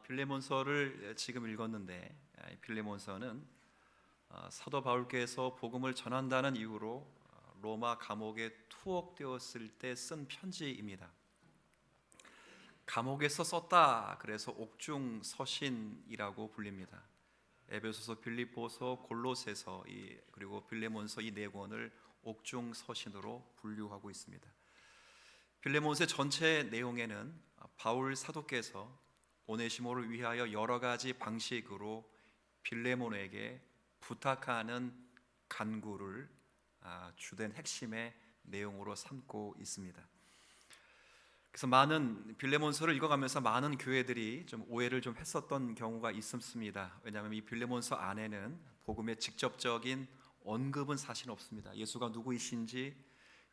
빌레몬서를 지금 읽었는데, 빌레몬서는 사도 바울께서 복음을 전한다는 이유로 로마 감옥에 투옥되었을 때 쓴 편지입니다. 감옥에서 썼다 그래서 옥중 서신이라고 불립니다. 에베소서, 빌립보서, 골로새서 그리고 빌레몬서 이 네 권을 옥중 서신으로 분류하고 있습니다. 빌레몬서의 전체 내용에는 바울 사도께서 오네시모를 위하여 여러 가지 방식으로 빌레몬에게 부탁하는 간구를 주된 핵심의 내용으로 삼고 있습니다. 그래서 많은 빌레몬서를 읽어가면서 많은 교회들이 좀 오해를 좀 했었던 경우가 있습니다. 왜냐하면 이 빌레몬서 안에는 복음의 직접적인 언급은 사실 없습니다. 예수가 누구이신지,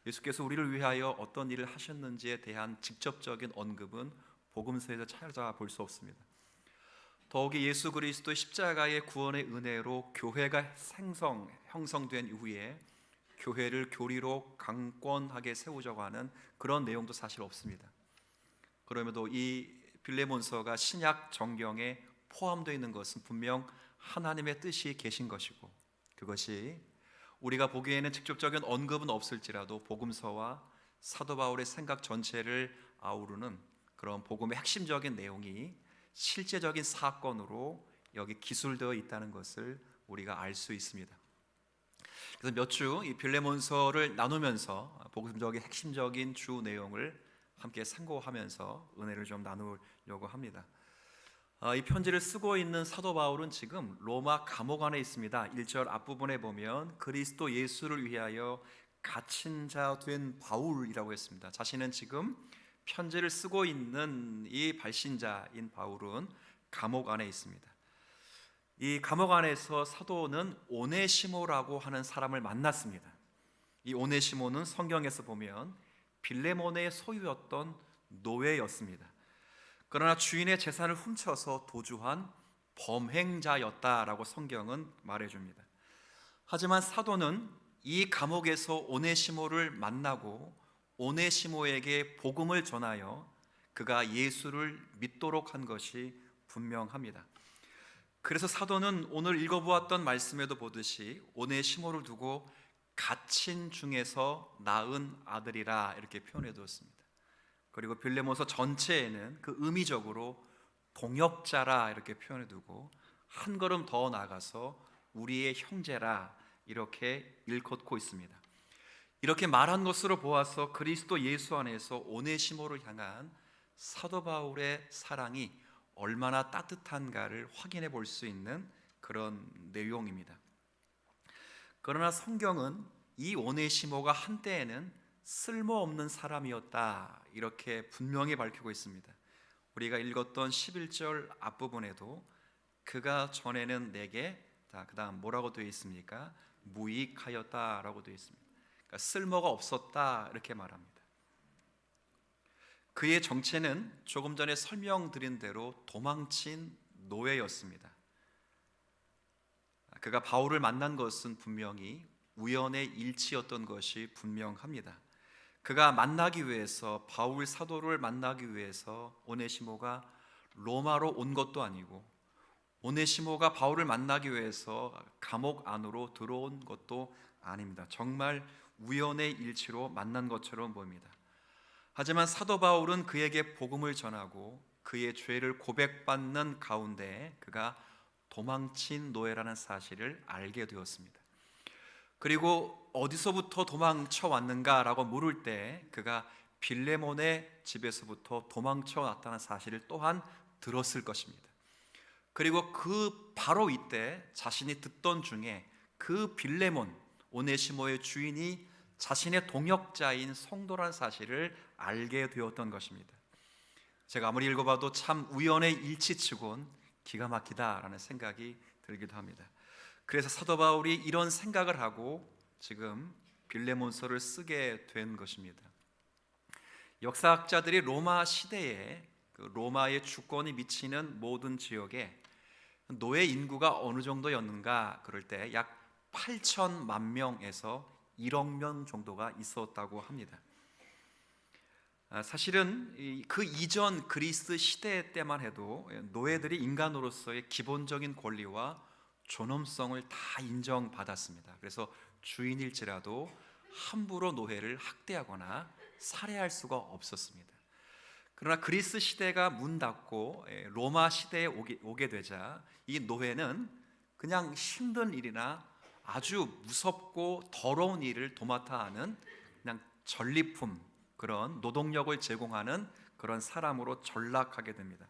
예수께서 우리를 위하여 어떤 일을 하셨는지에 대한 직접적인 언급은 복음서에서 찾아볼 수 없습니다. 더욱이 예수 그리스도의 십자가의 구원의 은혜로 교회가 형성된 이후에 교회를 교리로 강권하게 세우자고 하는 그런 내용도 사실 없습니다. 그럼에도 이 빌레몬서가 신약 정경에 포함되어 있는 것은 분명 하나님의 뜻이 계신 것이고, 그것이 우리가 보기에는 직접적인 언급은 없을지라도 복음서와 사도 바울의 생각 전체를 아우르는 그런 복음의 핵심적인 내용이 실제적인 사건으로 여기 기술되어 있다는 것을 우리가 알 수 있습니다. 그래서 몇 주 이 빌레몬서를 나누면서 복음적인 핵심적인 주 내용을 함께 상고하면서 은혜를 좀 나누려고 합니다. 이 편지를 쓰고 있는 사도 바울은 지금 로마 감옥 안에 있습니다. 1절 앞부분에 보면 그리스도 예수를 위하여 갇힌 자 된 바울이라고 했습니다. 자신은 지금 편지를 쓰고 있는 이 발신자인 바울은 감옥 안에 있습니다. 이 감옥 안에서 사도는 오네시모라고 하는 사람을 만났습니다. 이 오네시모는 성경에서 보면 빌레몬의 소유였던 노예였습니다. 그러나 주인의 재산을 훔쳐서 도주한 범행자였다라고 성경은 말해줍니다. 하지만 사도는 이 감옥에서 오네시모를 만나고 오네시모에게 복음을 전하여 그가 예수를 믿도록 한 것이 분명합니다. 그래서 사도는 오늘 읽어보았던 말씀에도 보듯이 오네시모를 두고 갇힌 중에서 낳은 아들이라 이렇게 표현해 두었습니다. 그리고 빌레몬서 전체에는 그 의미적으로 동역자라 이렇게 표현해 두고 한 걸음 더 나아가서 우리의 형제라 이렇게 일컫고 있습니다. 이렇게 말한 것으로 보아서 그리스도 예수 안에서 오네시모를 향한 사도 바울의 사랑이 얼마나 따뜻한가를 확인해 볼 수 있는 그런 내용입니다. 그러나 성경은 이 오네시모가 한때에는 쓸모없는 사람이었다 이렇게 분명히 밝히고 있습니다. 우리가 읽었던 11절 앞부분에도 그가 전에는 내게 그 다음 뭐라고 되어 있습니까? 무익하였다라고 되어 있습니다. 그러니까 쓸모가 없었다 이렇게 말합니다. 그의 정체는 조금 전에 설명드린 대로 도망친 노예였습니다. 그가 바울을 만난 것은 분명히 우연의 일치였던 것이 분명합니다. 그가 만나기 위해서, 바울 사도를 만나기 위해서 오네시모가 로마로 온 것도 아니고, 오네시모가 바울을 만나기 위해서 감옥 안으로 들어온 것도 아닙니다. 정말 우연의 일치로 만난 것처럼 보입니다. 하지만 사도 바울은 그에게 복음을 전하고 그의 죄를 고백받는 가운데 그가 도망친 노예라는 사실을 알게 되었습니다. 그리고 어디서부터 도망쳐 왔는가라고 물을 때 그가 빌레몬의 집에서부터 도망쳐 왔다는 사실을 또한 들었을 것입니다. 그리고 그 바로 이때 자신이 듣던 중에 그 빌레몬, 오네시모의 주인이 자신의 동역자인 성도라는 사실을 알게 되었던 것입니다. 제가 아무리 읽어봐도 참 우연의 일치치곤 기가 막히다라는 생각이 들기도 합니다. 그래서 사도 바울이 이런 생각을 하고 지금 빌레몬서를 쓰게 된 것입니다. 역사학자들이 로마 시대에 로마의 주권이 미치는 모든 지역에 노예 인구가 어느 정도였는가 그럴 때 약 8천만 명에서 1억 명 정도가 있었다고 합니다. 사실은 그 이전 그리스 시대 때만 해도 노예들이 인간으로서의 기본적인 권리와 존엄성을 다 인정받았습니다. 그래서 주인일지라도 함부로 노예를 학대하거나 살해할 수가 없었습니다. 그러나 그리스 시대가 문 닫고 로마 시대에 오게 되자 이 노예는 그냥 힘든 일이나 아주 무섭고 더러운 일을 도맡아 하는 그냥 전리품, 그런 노동력을 제공하는 그런 사람으로 전락하게 됩니다.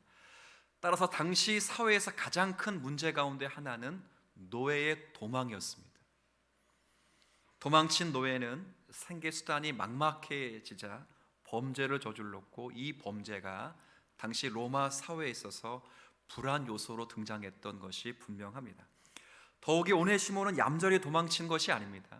따라서 당시 사회에서 가장 큰 문제 가운데 하나는 노예의 도망이었습니다. 도망친 노예는 생계 수단이 막막해지자 범죄를 저질렀고, 이 범죄가 당시 로마 사회에 있어서 불안 요소로 등장했던 것이 분명합니다. 더욱이 오네시모는 얌전히 도망친 것이 아닙니다.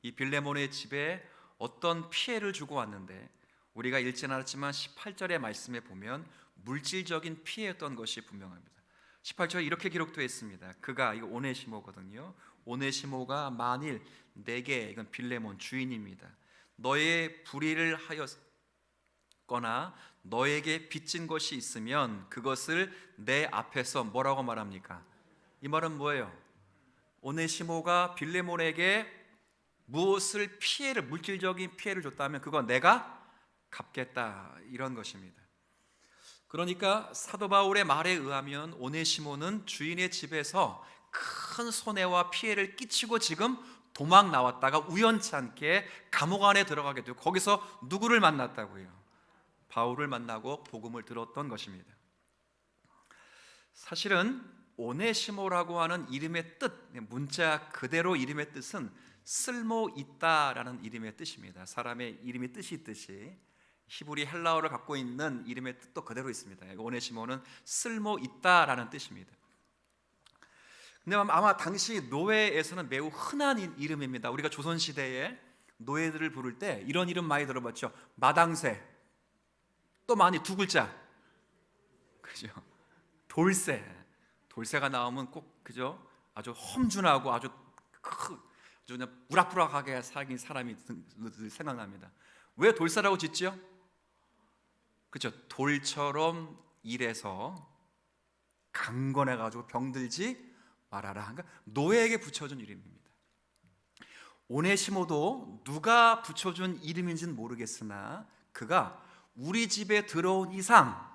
이 빌레몬의 집에 어떤 피해를 주고 왔는데, 우리가 읽지는 않았지만 18절의 말씀에 보면 물질적인 피해였던 것이 분명합니다. 18절에 이렇게 기록되어 있습니다. 그가, 이거 오네시모거든요. 오네시모가 만일 내게, 이건 빌레몬 주인입니다, 너의 불의를 하였거나 너에게 빚진 것이 있으면 그것을 내 앞에서 뭐라고 말합니까? 이 말은 뭐예요? 오네시모가 빌레몬에게 무엇을 물질적인 피해를 줬다면 그건 내가 갚겠다, 이런 것입니다. 그러니까 사도 바울의 말에 의하면 오네시모는 주인의 집에서 큰 손해와 피해를 끼치고 지금 도망 나왔다가 우연치 않게 감옥 안에 들어가게 되고, 거기서 누구를 만났다고요? 바울을 만나고 복음을 들었던 것입니다. 사실은 오네시모라고 하는 이름의 뜻, 문자 그대로 이름의 뜻은 쓸모 있다라는 이름의 뜻입니다. 사람의 이름이 뜻이 있듯이 히브리 헬라어를 갖고 있는 이름의 뜻도 그대로 있습니다. 오네시모는 쓸모 있다라는 뜻입니다. 근데 아마 당시 노예에서는 매우 흔한 이름입니다. 우리가 조선시대에 노예들을 부를 때 이런 이름 많이 들어봤죠. 마당새, 또 많이 두 글자, 그죠? 돌쇠가 나오면 꼭, 그죠? 아주 험준하고 아주 그냥 우락부락하게 살긴 사람이 생각납니다. 왜 돌쇠라고 짓죠? 그죠? 돌처럼 일해서 강건해가지고 병들지 말아라. 그러니까 노예에게 붙여준 이름입니다. 오네시모도 누가 붙여준 이름인지는 모르겠으나 그가 우리 집에 들어온 이상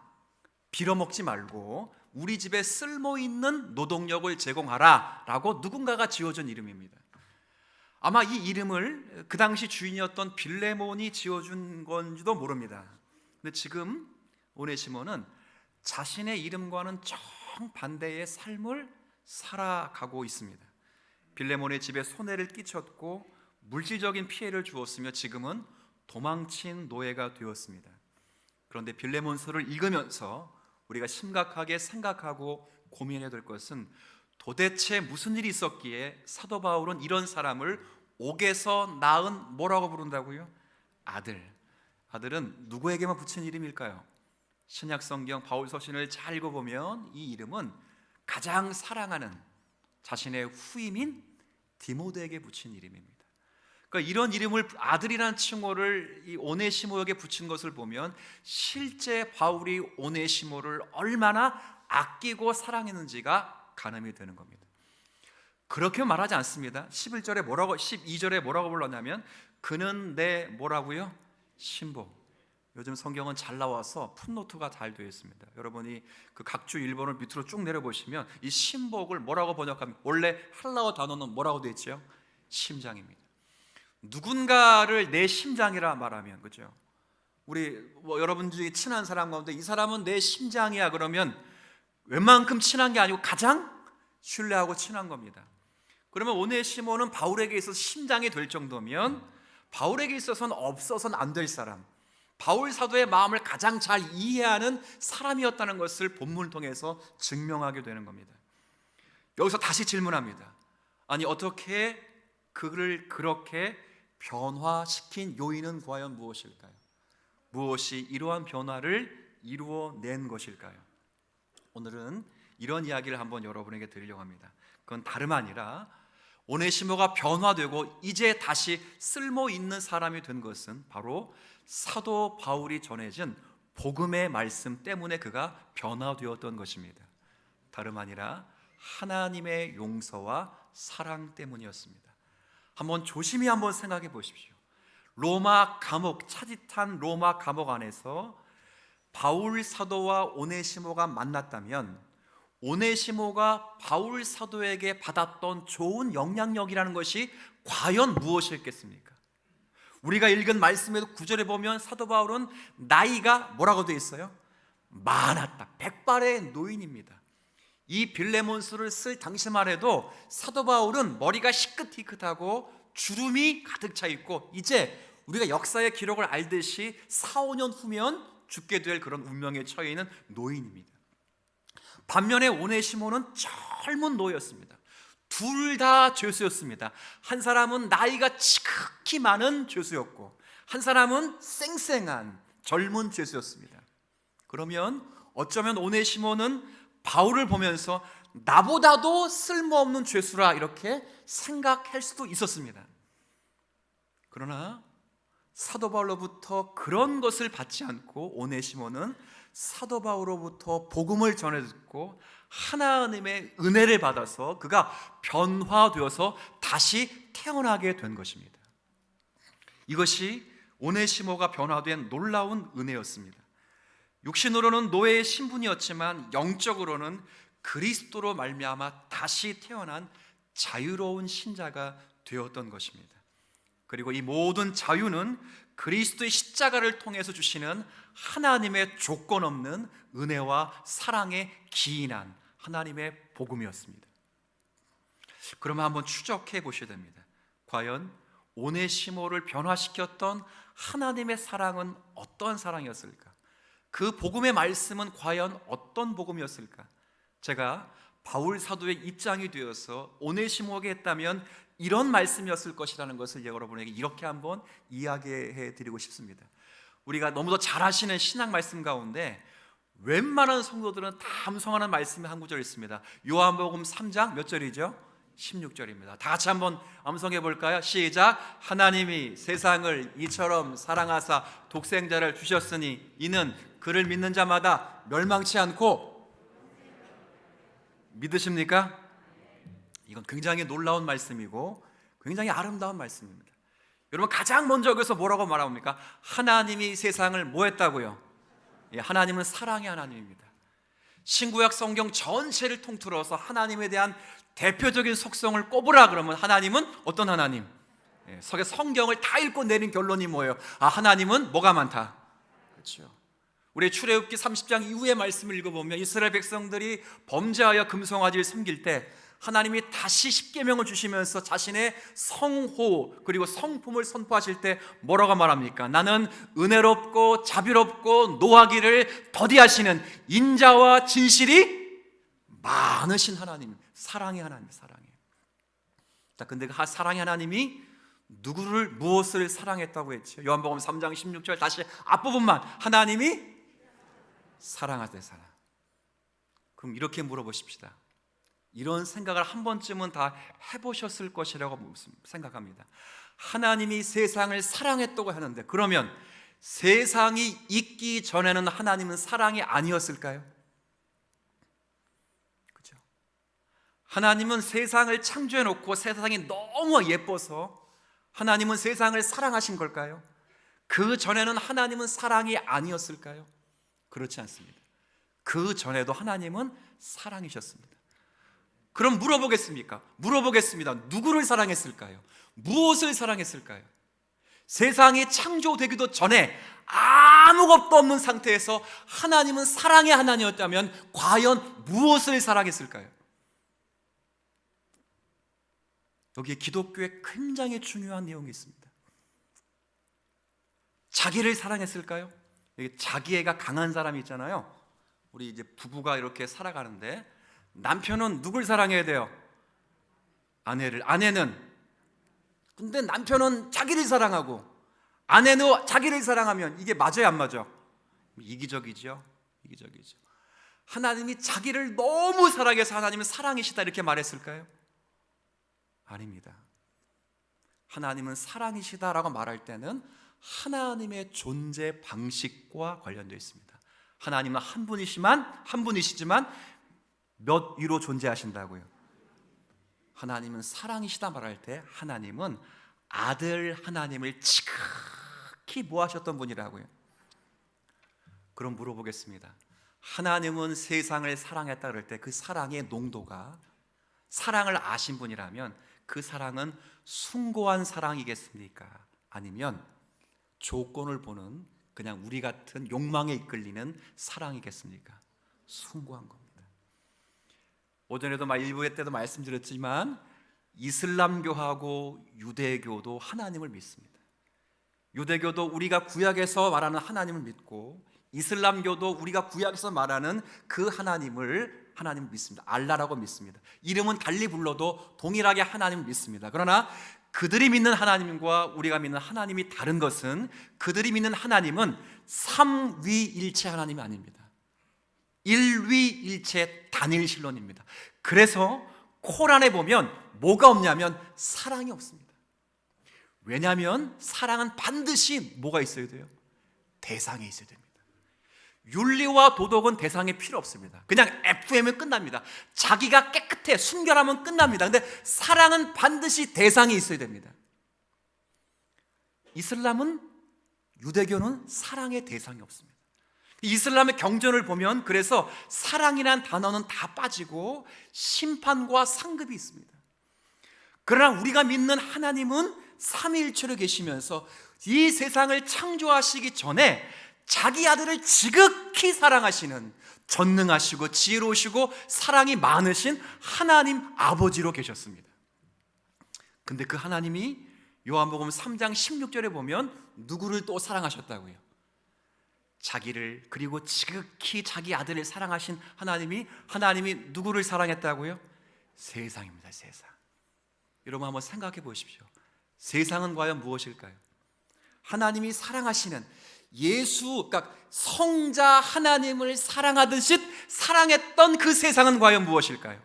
빌어먹지 말고 우리 집에 쓸모있는 노동력을 제공하라 라고 누군가가 지어준 이름입니다. 아마 이 이름을 그 당시 주인이었던 빌레몬이 지어준 건지도 모릅니다. 근데 지금 오네시모는 자신의 이름과는 정반대의 삶을 살아가고 있습니다. 빌레몬의 집에 손해를 끼쳤고 물질적인 피해를 주었으며 지금은 도망친 노예가 되었습니다. 그런데 빌레몬서를 읽으면서 우리가 심각하게 생각하고 고민해야 될 것은, 도대체 무슨 일이 있었기에 사도 바울은 이런 사람을 옥에서 낳은 뭐라고 부른다고요? 아들은 누구에게만 붙인 이름일까요? 신약 성경 바울 서신을 잘 읽어보면 이 이름은 가장 사랑하는 자신의 후임인 디모데에게 붙인 이름입니다. 그러니까 이런 이름을, 아들이라는 칭호를 이 오네시모에게 붙인 것을 보면 실제 바울이 오네시모를 얼마나 아끼고 사랑했는지가 가늠이 되는 겁니다. 그렇게 말하지 않습니다. 12절에 뭐라고 불렀냐면 그는 내 뭐라고요? 신복. 요즘 성경은 잘 나와서 풋노트가 잘 되어 있습니다. 여러분이 그 각주 일본을 밑으로 쭉 내려보시면 이 신복을 뭐라고 번역하면, 원래 헬라어 단어는 뭐라고 되어 있죠? 심장입니다. 누군가를 내 심장이라 말하면, 그죠? 우리 여러분 중에 친한 사람 가운데 이 사람은 내 심장이야 그러면 웬만큼 친한 게 아니고 가장 신뢰하고 친한 겁니다. 그러면 오네시모는 바울에게 있어서 심장이 될 정도면 바울에게 있어서는 없어서는 안 될 사람, 바울 사도의 마음을 가장 잘 이해하는 사람이었다는 것을 본문을 통해서 증명하게 되는 겁니다. 여기서 다시 질문합니다. 아니 어떻게 그를 그렇게 변화시킨 요인은 과연 무엇일까요? 무엇이 이러한 변화를 이루어낸 것일까요? 오늘은 이런 이야기를 한번 여러분에게 드리려고 합니다. 그건 다름 아니라 오네시모가 변화되고 이제 다시 쓸모 있는 사람이 된 것은 바로 사도 바울이 전해진 복음의 말씀 때문에 그가 변화되었던 것입니다. 다름 아니라 하나님의 용서와 사랑 때문이었습니다. 한번 조심히 한번 생각해 보십시오. 로마 감옥, 차디탄 로마 감옥 안에서 바울 사도와 오네시모가 만났다면 오네시모가 바울 사도에게 받았던 좋은 영향력이라는 것이 과연 무엇이었겠습니까? 우리가 읽은 말씀에도 9절에 보면 사도 바울은 나이가 뭐라고 되어 있어요? 많았다. 백발의 노인입니다. 이 빌레몬스를 쓸 당시만 해도 사도 바울은 머리가 희끗희끗하고 주름이 가득 차 있고 이제 우리가 역사의 기록을 알듯이 4, 5년 후면 죽게 될 그런 운명에 처해 있는 노인입니다. 반면에 오네시모는 젊은 노예였습니다. 둘 다 죄수였습니다. 한 사람은 나이가 지극히 많은 죄수였고 한 사람은 쌩쌩한 젊은 죄수였습니다. 그러면 어쩌면 오네시모는 바울을 보면서 나보다도 쓸모없는 죄수라 이렇게 생각할 수도 있었습니다. 그러나 사도 바울로부터 그런 것을 받지 않고 오네시모는 사도 바울로부터 복음을 전해 듣고 하나님의 은혜를 받아서 그가 변화되어서 다시 태어나게 된 것입니다. 이것이 오네시모가 변화된 놀라운 은혜였습니다. 육신으로는 노예의 신분이었지만 영적으로는 그리스도로 말미암아 다시 태어난 자유로운 신자가 되었던 것입니다. 그리고 이 모든 자유는 그리스도의 십자가를 통해서 주시는 하나님의 조건 없는 은혜와 사랑에 기인한 하나님의 복음이었습니다. 그러면 한번 추적해 보셔야 됩니다. 과연 오네시모를 변화시켰던 하나님의 사랑은 어떤 사랑이었을까? 그 복음의 말씀은 과연 어떤 복음이었을까? 제가 바울 사도의 입장이 되어서 오네시모에게 했다면 이런 말씀이었을 것이라는 것을 여러분에게 이렇게 한번 이야기해 드리고 싶습니다. 우리가 너무도 잘 아시는 신학 말씀 가운데 웬만한 성도들은 다 암송하는 말씀이 한 구절 있습니다. 요한복음 3장 몇 절이죠? 16절입니다. 다 같이 한번 암송해 볼까요? 시작. 하나님이 세상을 이처럼 사랑하사 독생자를 주셨으니 이는 그를 믿는 자마다 멸망치 않고 믿으십니까? 이건 굉장히 놀라운 말씀이고 굉장히 아름다운 말씀입니다. 여러분 가장 먼저 여기서 뭐라고 말합니까? 하나님이 세상을 뭐 했다고요? 예, 하나님은 사랑의 하나님입니다. 신구약 성경 전체를 통틀어서 하나님에 대한 대표적인 속성을 꼽으라 그러면 하나님은 어떤 하나님? 예, 성경을 다 읽고 내린 결론이 뭐예요? 하나님은 뭐가 많다? 그렇죠. 우리 출애굽기 30장 이후의 말씀을 읽어보면 이스라엘 백성들이 범죄하여 금송아지를 섬길 때 하나님이 다시 십계명을 주시면서 자신의 성호 그리고 성품을 선포하실 때 뭐라고 말합니까? 나는 은혜롭고 자비롭고 노하기를 더디하시는 인자와 진실이 많으신 하나님, 사랑의 하나님, 사랑의. 자, 근데 그 사랑의 하나님이 누구를 무엇을 사랑했다고 했죠? 요한복음 3장 16절 다시 앞부분만 하나님이 사랑하되 사랑. 그럼 이렇게 물어보십시다. 이런 생각을 한 번쯤은 다 해보셨을 것이라고 생각합니다. 하나님이 세상을 사랑했다고 하는데 그러면 세상이 있기 전에는 하나님은 사랑이 아니었을까요? 그렇죠? 하나님은 세상을 창조해 놓고 세상이 너무 예뻐서 하나님은 세상을 사랑하신 걸까요? 그 전에는 하나님은 사랑이 아니었을까요? 그렇지 않습니다. 그 전에도 하나님은 사랑이셨습니다. 그럼 물어보겠습니다. 누구를 사랑했을까요? 무엇을 사랑했을까요? 세상이 창조되기도 전에 아무것도 없는 상태에서 하나님은 사랑의 하나님이었다면 과연 무엇을 사랑했을까요? 여기에 기독교에 굉장히 중요한 내용이 있습니다. 자기를 사랑했을까요? 여기 자기애가 강한 사람이 있잖아요. 우리 이제 부부가 이렇게 살아가는데 남편은 누굴 사랑해야 돼요? 아내를. 아내는 근데 남편은 자기를 사랑하고 아내는 자기를 사랑하면 이게 맞아요, 안 맞아? 이기적이죠. 하나님이 자기를 너무 사랑해서 하나님은 사랑이시다 이렇게 말했을까요? 아닙니다. 하나님은 사랑이시다라고 말할 때는 하나님의 존재 방식과 관련되어 있습니다. 하나님은 한 분이시지만 몇 위로 존재하신다고요? 하나님은 사랑이시다 말할 때 하나님은 아들 하나님을 지극히 모하셨던 분이라고요. 그럼 물어보겠습니다. 하나님은 세상을 사랑했다 그럴 때 그 사랑의 농도가, 사랑을 아신 분이라면 그 사랑은 숭고한 사랑이겠습니까? 아니면 조건을 보는 그냥 우리 같은 욕망에 이끌리는 사랑이겠습니까? 숭고한 겁니다. 오전에도 일부 때도 말씀드렸지만 이슬람교하고 유대교도 하나님을 믿습니다. 유대교도 우리가 구약에서 말하는 하나님을 믿고, 이슬람교도 우리가 구약에서 말하는 그 하나님을 믿습니다. 알라라고 믿습니다. 이름은 달리 불러도 동일하게 하나님을 믿습니다. 그러나 그들이 믿는 하나님과 우리가 믿는 하나님이 다른 것은, 그들이 믿는 하나님은 삼위일체 하나님이 아닙니다. 일위일체 단일신론입니다. 그래서 코란에 보면 뭐가 없냐면 사랑이 없습니다. 왜냐하면 사랑은 반드시 뭐가 있어야 돼요? 대상이 있어야 됩니다. 윤리와 도덕은 대상이 필요 없습니다. 그냥 FM은 끝납니다. 자기가 깨끗해, 순결하면 끝납니다. 근데 사랑은 반드시 대상이 있어야 됩니다. 이슬람은, 유대교는 사랑의 대상이 없습니다. 이슬람의 경전을 보면 그래서 사랑이란 단어는 다 빠지고 심판과 상급이 있습니다. 그러나 우리가 믿는 하나님은 삼위일체로 계시면서 이 세상을 창조하시기 전에 자기 아들을 지극히 사랑하시는, 전능하시고 지혜로우시고 사랑이 많으신 하나님 아버지로 계셨습니다. 근데 그 하나님이 요한복음 3장 16절에 보면 누구를 또 사랑하셨다고요? 자기를, 그리고 지극히 자기 아들을 사랑하신 하나님이 누구를 사랑했다고요? 세상입니다. 세상. 여러분 한번 생각해 보십시오. 세상은 과연 무엇일까요? 하나님이 사랑하시는 예수, 그러니까 성자 하나님을 사랑하듯이 사랑했던 그 세상은 과연 무엇일까요?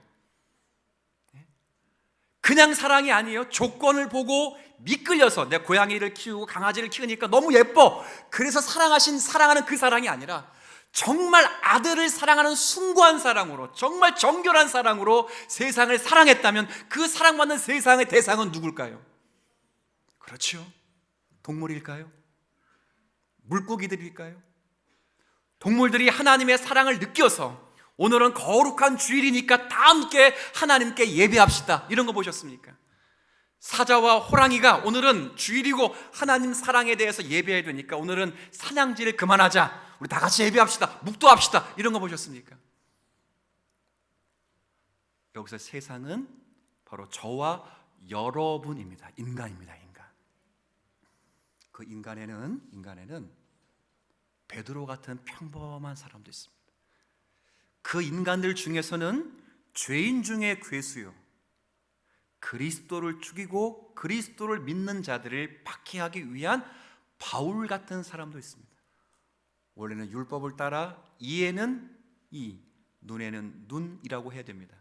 그냥 사랑이 아니에요. 조건을 보고 미끌려서, 내 고양이를 키우고 강아지를 키우니까 너무 예뻐, 그래서 사랑하는 그 사랑이 아니라 정말 아들을 사랑하는 숭고한 사랑으로, 정말 정결한 사랑으로 세상을 사랑했다면 그 사랑받는 세상의 대상은 누굴까요? 그렇죠. 동물일까요? 물고기들일까요? 동물들이 하나님의 사랑을 느껴서 오늘은 거룩한 주일이니까 다 함께 하나님께 예배합시다, 이런 거 보셨습니까? 사자와 호랑이가 오늘은 주일이고 하나님 사랑에 대해서 예배해야 되니까 오늘은 사냥질을 그만하자, 우리 다 같이 예배합시다, 묵도합시다, 이런 거 보셨습니까? 여기서 세상은 바로 저와 여러분입니다. 인간입니다. 그 인간에는 베드로 같은 평범한 사람도 있습니다. 그 인간들 중에서는 죄인 중에 괴수요, 그리스도를 죽이고 그리스도를 믿는 자들을 박해하기 위한 바울 같은 사람도 있습니다. 원래는 율법을 따라 이에는 이, 눈에는 눈이라고 해야 됩니다.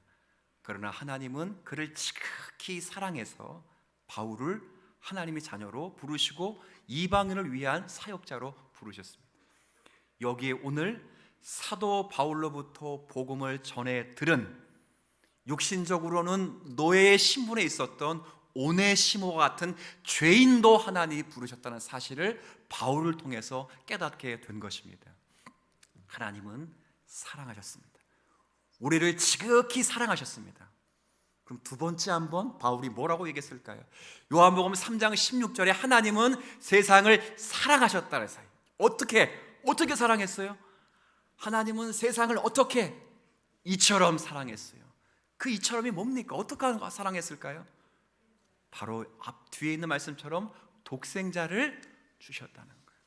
그러나 하나님은 그를 지극히 사랑해서 바울을 하나님의 자녀로 부르시고 이방인을 위한 사역자로 부르셨습니다. 여기에 오늘 사도 바울로부터 복음을 전해 들은, 육신적으로는 노예의 신분에 있었던 오네시모와 같은 죄인도 하나님이 부르셨다는 사실을 바울을 통해서 깨닫게 된 것입니다. 하나님은 사랑하셨습니다. 우리를 지극히 사랑하셨습니다. 그럼 두 번째 한번 바울이 뭐라고 얘기했을까요? 요한복음 3장 16절에 하나님은 세상을 사랑하셨다 그랬어요. 어떻게 사랑했어요? 하나님은 세상을 어떻게? 이처럼 사랑했어요. 그 이처럼이 뭡니까? 어떻게 사랑했을까요? 바로 앞 뒤에 있는 말씀처럼 독생자를 주셨다는 거예요.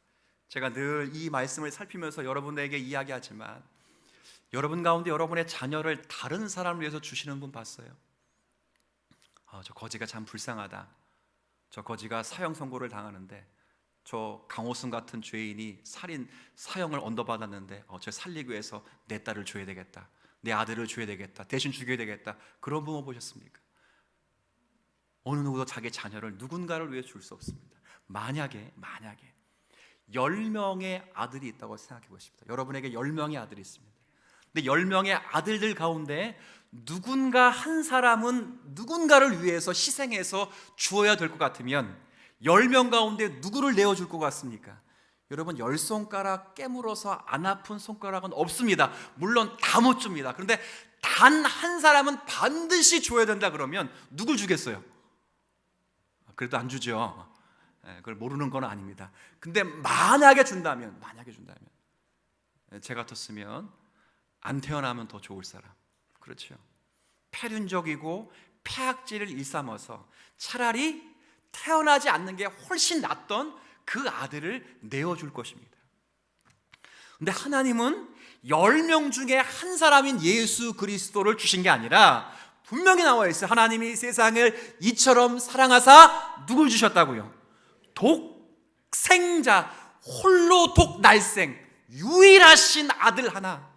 제가 늘 이 말씀을 살피면서 여러분에게 이야기하지만, 여러분 가운데 여러분의 자녀를 다른 사람을 위해서 주시는 분 봤어요? 저 거지가 참 불쌍하다, 저 거지가 사형 선고를 당하는데, 저 강호순 같은 죄인이 살인 사형을 언도받았는데 저 살리기 위해서 내 딸을 줘야 되겠다, 내 아들을 줘야 되겠다, 대신 죽여야 되겠다, 그런 부모 보셨습니까? 어느 누구도 자기 자녀를 누군가를 위해 줄 수 없습니다. 만약에 10명의 아들이 있다고 생각해 보십시다. 여러분에게 10명의 아들이 있습니다. 근데 10명의 아들들 가운데 누군가 한 사람은 누군가를 위해서 희생해서 주어야 될 것 같으면 10명 가운데 누구를 내어줄 것 같습니까? 여러분, 10손가락 깨물어서 안 아픈 손가락은 없습니다. 물론 다 못 줍니다. 그런데 단 한 사람은 반드시 줘야 된다 그러면 누굴 주겠어요? 그래도 안 주죠. 그걸 모르는 건 아닙니다. 근데 만약에 준다면 제 같았으면 안 태어나면 더 좋을 사람. 그렇죠. 패륜적이고 폐악질을 일삼아서 차라리 태어나지 않는 게 훨씬 낫던 그 아들을 내어줄 것입니다. 근데 하나님은 10명 중에 한 사람인 예수 그리스도를 주신 게 아니라 분명히 나와 있어요. 하나님이 세상을 이처럼 사랑하사 누굴 주셨다고요? 독생자, 홀로 독날생, 유일하신 아들 하나,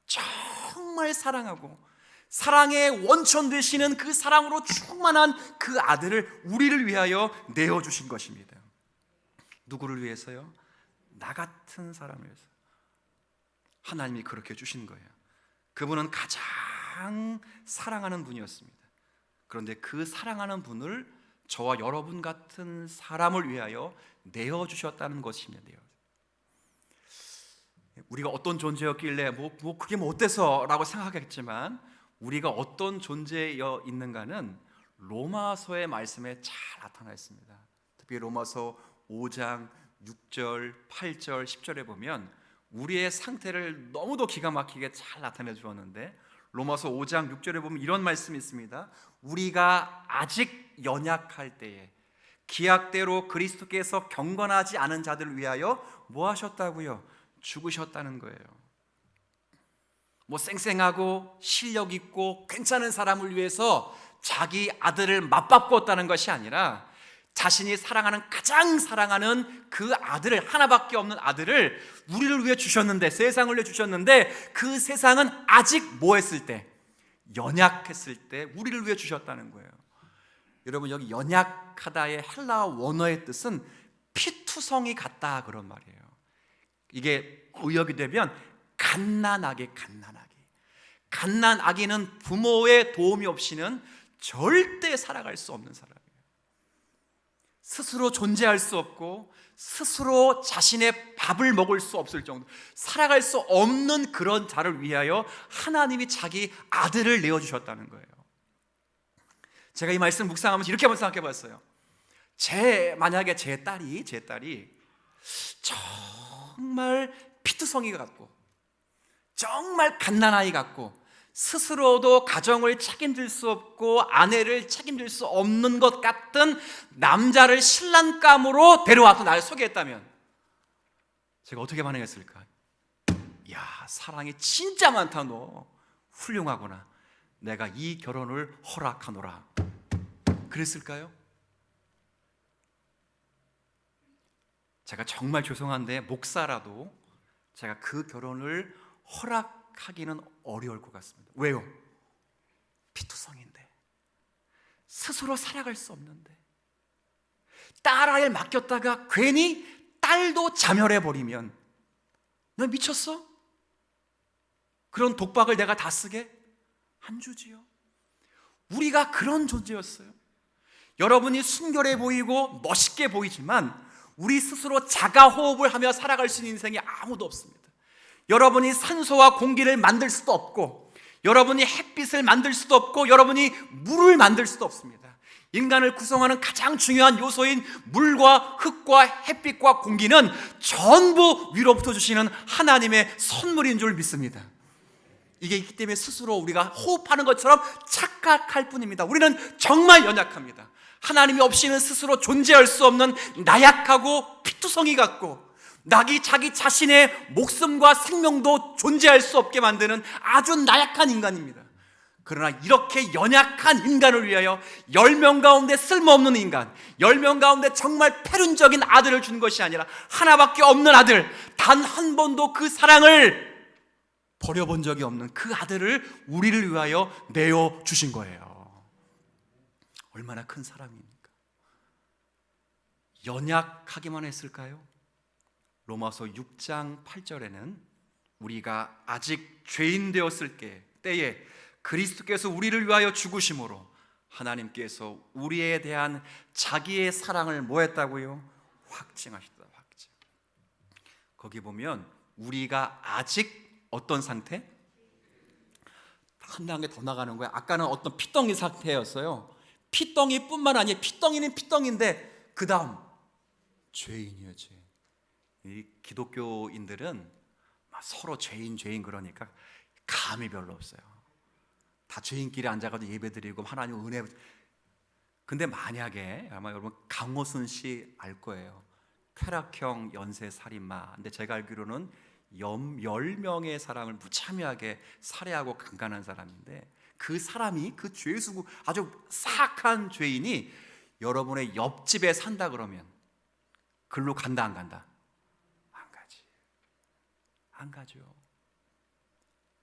정말 사랑하고 사랑의 원천 되시는 그 사랑으로 충만한 그 아들을 우리를 위하여 내어주신 것입니다. 누구를 위해서요? 나 같은 사람을 위해서. 하나님이 그렇게 주신 거예요. 그분은 가장 사랑하는 분이었습니다. 그런데 그 사랑하는 분을 저와 여러분 같은 사람을 위하여 내어주셨다는 것입니다. 우리가 어떤 존재였길래 그게 뭐 어때서 라고 생각하겠지만, 우리가 어떤 존재여 있는가는 로마서의 말씀에 잘 나타나 있습니다. 특히 로마서 5장 6절, 8절, 10절에 보면 우리의 상태를 너무도 기가 막히게 잘 나타내 주었는데, 로마서 5장 6절에 보면 이런 말씀이 있습니다. 우리가 아직 연약할 때에 기약대로 그리스도께서 경건하지 않은 자들을 위하여 뭐 하셨다고요? 죽으셨다는 거예요. 뭐 쌩쌩하고 실력 있고 괜찮은 사람을 위해서 자기 아들을 맞바꾸었다는 것이 아니라 자신이 사랑하는, 가장 사랑하는 그 아들을, 하나밖에 없는 아들을 우리를 위해 주셨는데, 세상을 위해 주셨는데, 그 세상은 아직 뭐 했을 때? 연약했을 때 우리를 위해 주셨다는 거예요. 여러분, 여기 연약하다의 헬라어 원어의 뜻은 피투성이 같다 그런 말이에요. 이게 의역이 되면 갓난아기. 갓난아기는 부모의 도움이 없이는 절대 살아갈 수 없는 사람이에요. 스스로 존재할 수 없고 스스로 자신의 밥을 먹을 수 없을 정도, 살아갈 수 없는 그런 자를 위하여 하나님이 자기 아들을 내어주셨다는 거예요. 제가 이 말씀 묵상하면서 이렇게 한번 생각해 봤어요. 만약에 제 딸이 정말 피투성이 같고 정말 갓난아이 같고 스스로도 가정을 책임질 수 없고 아내를 책임질 수 없는 것 같은 남자를 신랑감으로 데려와서 나를 소개했다면 제가 어떻게 반응했을까? 야, 사랑이 진짜 많다, 너 훌륭하구나, 내가 이 결혼을 허락하노라, 그랬을까요? 제가 정말 죄송한데 목사라도 제가 그 결혼을 허락하기는 어려울 것 같습니다. 왜요? 피투성인데, 스스로 살아갈 수 없는데, 딸아이를 맡겼다가 괜히 딸도 자멸해버리면 너 미쳤어? 그런 독박을 내가 다 쓰게? 안 주지요. 우리가 그런 존재였어요. 여러분이 순결해 보이고 멋있게 보이지만 우리 스스로 자가호흡을 하며 살아갈 수 있는 인생이 아무도 없습니다. 여러분이 산소와 공기를 만들 수도 없고, 여러분이 햇빛을 만들 수도 없고, 여러분이 물을 만들 수도 없습니다. 인간을 구성하는 가장 중요한 요소인 물과 흙과 햇빛과 공기는 전부 위로부터 주시는 하나님의 선물인 줄 믿습니다. 이게 있기 때문에 스스로 우리가 호흡하는 것처럼 착각할 뿐입니다. 우리는 정말 연약합니다. 하나님이 없이는 스스로 존재할 수 없는 나약하고 피투성이 같고, 자기 자신의 목숨과 생명도 존재할 수 없게 만드는 아주 나약한 인간입니다. 그러나 이렇게 연약한 인간을 위하여 10명 가운데 쓸모없는 인간, 10명 가운데 정말 패륜적인 아들을 준 것이 아니라 하나밖에 없는 아들, 단 한 번도 그 사랑을 버려본 적이 없는 그 아들을 우리를 위하여 내어주신 거예요. 얼마나 큰 사람입니까? 연약하기만 했을까요? 로마서 6장 8절에는 우리가 아직 죄인 되었을 때에 그리스도께서 우리를 위하여 죽으심으로 하나님께서 우리에 대한 자기의 사랑을 뭐 했다고요? 확증하셨다. 확증. 거기 보면 우리가 아직 어떤 상태? 한 단계 더 나가는 거야. 아까는 어떤 피덩이 상태였어요. 피덩이뿐만 아니라 피덩이는 피덩인데 그 다음 죄인이에요. 죄인. 이 기독교인들은 서로 죄인 그러니까 감이 별로 없어요. 다 죄인끼리 앉아가지고 예배드리고 하나님 은혜. 근데 만약에 아마 여러분 강호순 씨 알 거예요. 쾌락형 연쇄살인마. 근데 제가 알기로는 10명의 사람을 무참하게 살해하고 강간한 사람인데 그 사람이 그 죄수고 아주 사악한 죄인이 여러분의 옆집에 산다 그러면 글로 간다 안 간다? 안 가지. 안 가죠.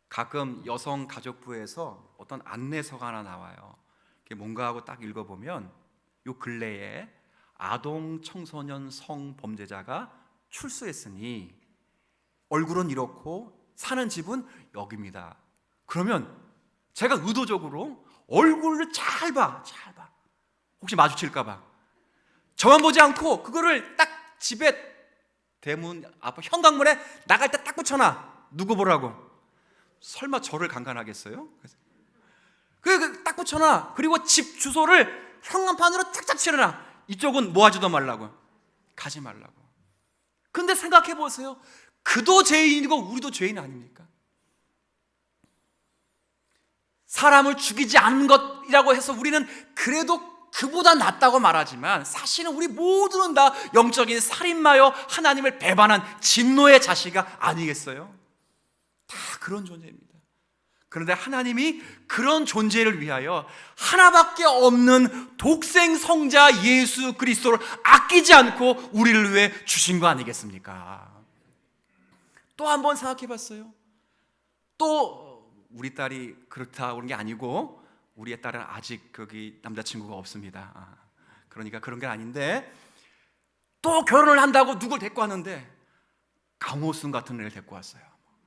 가끔 여성가족부에서 어떤 안내서가 하나 나와요. 뭔가 하고 딱 읽어보면 요 근래에 아동 청소년 성범죄자가 출소했으니 얼굴은 이렇고 사는 집은 여기입니다. 그러면 제가 의도적으로 얼굴을 잘 봐. 혹시 마주칠까 봐. 저만 보지 않고 그거를 딱 집에 대문 앞 현관문에 나갈 때 딱 붙여놔. 누구 보라고. 설마 저를 강간하겠어요? 딱 붙여놔. 그리고 집 주소를 현관판으로 쫙쫙 칠해놔. 이쪽은 뭐 하지도 말라고. 가지 말라고. 근데 생각해 보세요. 그도 죄인이고 우리도 죄인 아닙니까? 사람을 죽이지 않은 것이라고 해서 우리는 그래도 그보다 낫다고 말하지만 사실은 우리 모두는 다 영적인 살인마요 하나님을 배반한 진노의 자식아 아니겠어요? 다 그런 존재입니다. 그런데 하나님이 그런 존재를 위하여 하나밖에 없는 독생 성자 예수 그리스도를 아끼지 않고 우리를 위해 주신 거 아니겠습니까? 또 한 번 생각해 봤어요. 또 우리 딸이 그렇다 그런 게 아니고 우리의 딸은 아직 거기 남자친구가 없습니다. 그러니까 그런 게 아닌데 또 결혼을 한다고 누굴 데리고 왔는데 강호순 같은 애를 데리고 왔어요.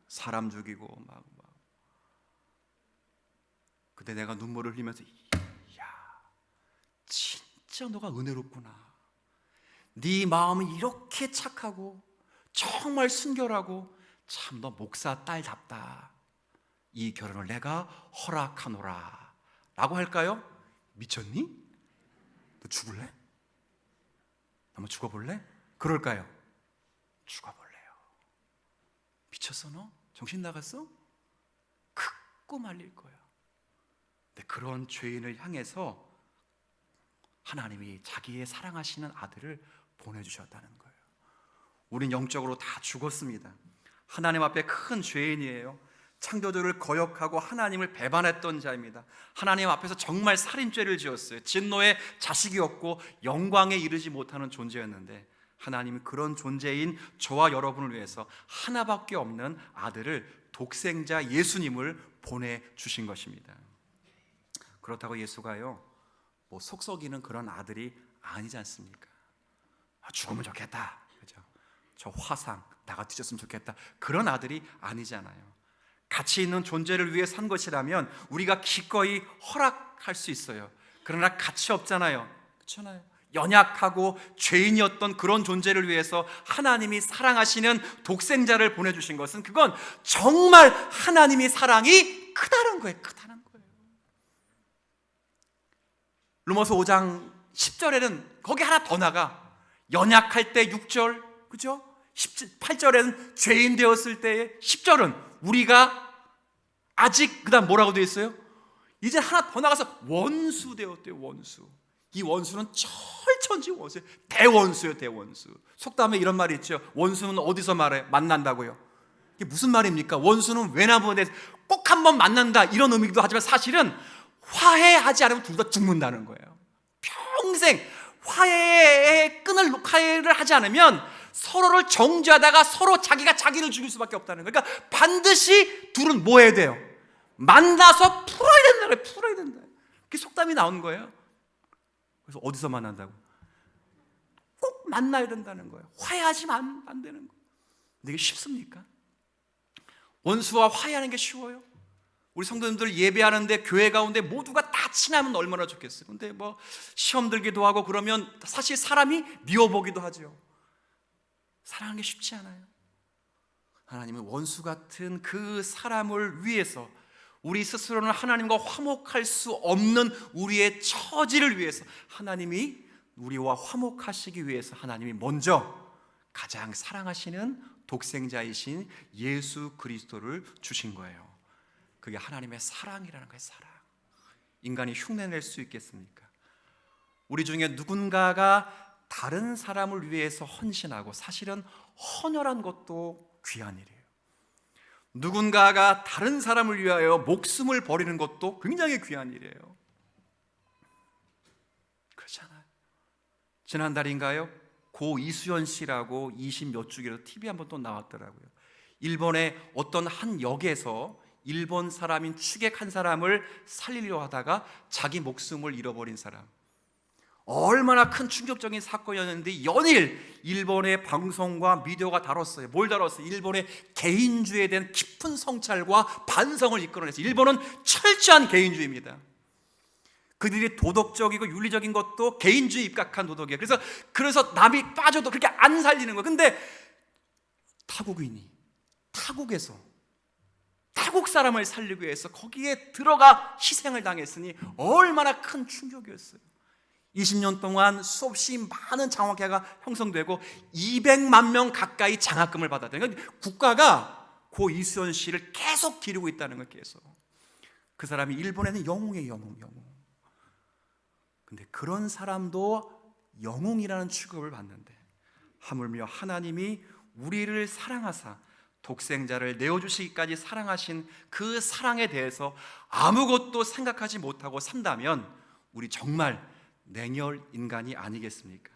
사람 죽이고 막. 근데 내가 눈물을 흘리면서 야, 진짜 너가 은혜롭구나. 네 마음이 이렇게 착하고 정말 순결하고 참 너 목사 딸답다. 이 결혼을 내가 허락하노라 라고 할까요? 미쳤니? 너 죽을래? 한번 죽어볼래? 그럴까요? 죽어볼래요. 미쳤어 너? 정신 나갔어? 크고 말릴 거야. 근데 그런 죄인을 향해서 하나님이 자기의 사랑하시는 아들을 보내주셨다는 거예요. 우린 영적으로 다 죽었습니다. 하나님 앞에 큰 죄인이에요. 창조주를 거역하고 하나님을 배반했던 자입니다. 하나님 앞에서 정말 살인죄를 지었어요. 진노의 자식이었고 영광에 이르지 못하는 존재였는데 하나님은 그런 존재인 저와 여러분을 위해서 하나밖에 없는 아들을 독생자 예수님을 보내주신 것입니다. 그렇다고 예수가요 뭐 속썩이는 그런 아들이 아니지 않습니까? 죽으면 좋겠다, 그죠? 저 화상 나가 뒤졌으면 좋겠다, 그런 아들이 아니잖아요. 가치 있는 존재를 위해 산 것이라면 우리가 기꺼이 허락할 수 있어요. 그러나 가치 없잖아요, 그렇잖아요. 연약하고 죄인이었던 그런 존재를 위해서 하나님이 사랑하시는 독생자를 보내주신 것은 그건 정말 하나님의 사랑이 크다는 거예요. 크다는 거예요. 로마서 5장 10절에는 거기 하나 더 나가. 연약할 때 6절, 그죠? 8절에는 죄인 되었을 때의 10절은 우리가 아직 그다음 뭐라고 되어 있어요? 이제 하나 더 나가서 원수 되었대요. 원수. 이 원수는 철천지 원수예요. 대원수예요. 대원수. 속담에 이런 말이 있죠. 원수는 어디서 만난다고요? 이게 무슨 말입니까? 원수는 외나무에 꼭 한번 만난다 이런 의미도 하지만 사실은 화해하지 않으면 둘 다 죽는다는 거예요. 평생 화해를 하지 않으면 서로를 정죄하다가 서로 자기가 자기를 죽일 수밖에 없다는 거예요. 그러니까 반드시 둘은 뭐 해야 돼요? 만나서 풀어야 된다는 거예요. 풀어야 된다. 그게 속담이 나오는 거예요. 그래서 어디서 만난다고? 꼭 만나야 된다는 거예요. 화해하지만 안 되는 거예요. 근데 이게 쉽습니까? 원수와 화해하는 게 쉬워요? 우리 성도님들 예배하는데 교회 가운데 모두가 다 친하면 얼마나 좋겠어요. 근데 뭐 시험 들기도 하고 그러면 사실 사람이 미워보기도 하죠. 사랑하는 게 쉽지 않아요. 하나님은 원수 같은 그 사람을 위해서, 우리 스스로는 하나님과 화목할 수 없는 우리의 처지를 위해서, 하나님이 우리와 화목하시기 위해서 하나님이 먼저 가장 사랑하시는 독생자이신 예수 그리스도를 주신 거예요. 그게 하나님의 사랑이라는 거예요. 사랑. 인간이 흉내낼 수 있겠습니까? 우리 중에 누군가가 다른 사람을 위해서 헌신하고, 사실은 헌혈한 것도 귀한 일이에요. 누군가가 다른 사람을 위하여 목숨을 버리는 것도 굉장히 귀한 일이에요. 그렇잖아요. 지난달인가요? 고 이수연 씨라고 20몇 주기로 TV 한번 또 나왔더라고요. 일본의 어떤 한 역에서 일본 사람인 취객 한 사람을 살리려 하다가 자기 목숨을 잃어버린 사람. 얼마나 큰 충격적인 사건이었는데 연일 일본의 방송과 미디어가 다뤘어요. 뭘 다뤘어요? 일본의 개인주의에 대한 깊은 성찰과 반성을 이끌어냈어요. 일본은 철저한 개인주의입니다. 그들이 도덕적이고 윤리적인 것도 개인주의 입각한 도덕이에요. 그래서 남이 빠져도 그렇게 안 살리는 거예요. 근데 타국인이 타국에서 타국 사람을 살리기 위해서 거기에 들어가 희생을 당했으니 얼마나 큰 충격이었어요. 20년 동안 수없이 많은 장학회가 형성되고 200만 명 가까이 장학금을 받았대요. 그러니까 국가가 고 이수연 씨를 계속 기르고 있다는 거예요. 계속. 그 사람이 일본에는 영웅이에요. 영웅. 근데 그런 사람도 영웅이라는 취급을 받는데, 하물며 하나님이 우리를 사랑하사 독생자를 내어주시기까지 사랑하신 그 사랑에 대해서 아무것도 생각하지 못하고 산다면 우리 정말 냉혈 인간이 아니겠습니까?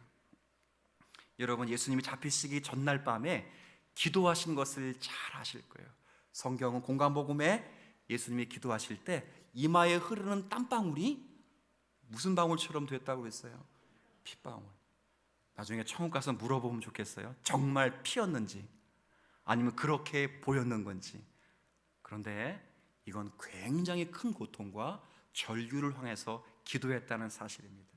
여러분, 예수님이 잡히시기 전날 밤에 기도하신 것을 잘 아실 거예요. 성경은 공관복음에 예수님이 기도하실 때 이마에 흐르는 땀방울이 무슨 방울처럼 됐다고 했어요? 핏방울. 나중에 천국 가서 물어보면 좋겠어요. 정말 피였는지 아니면 그렇게 보였는 건지. 그런데 이건 굉장히 큰 고통과 절규를 향해서 기도했다는 사실입니다.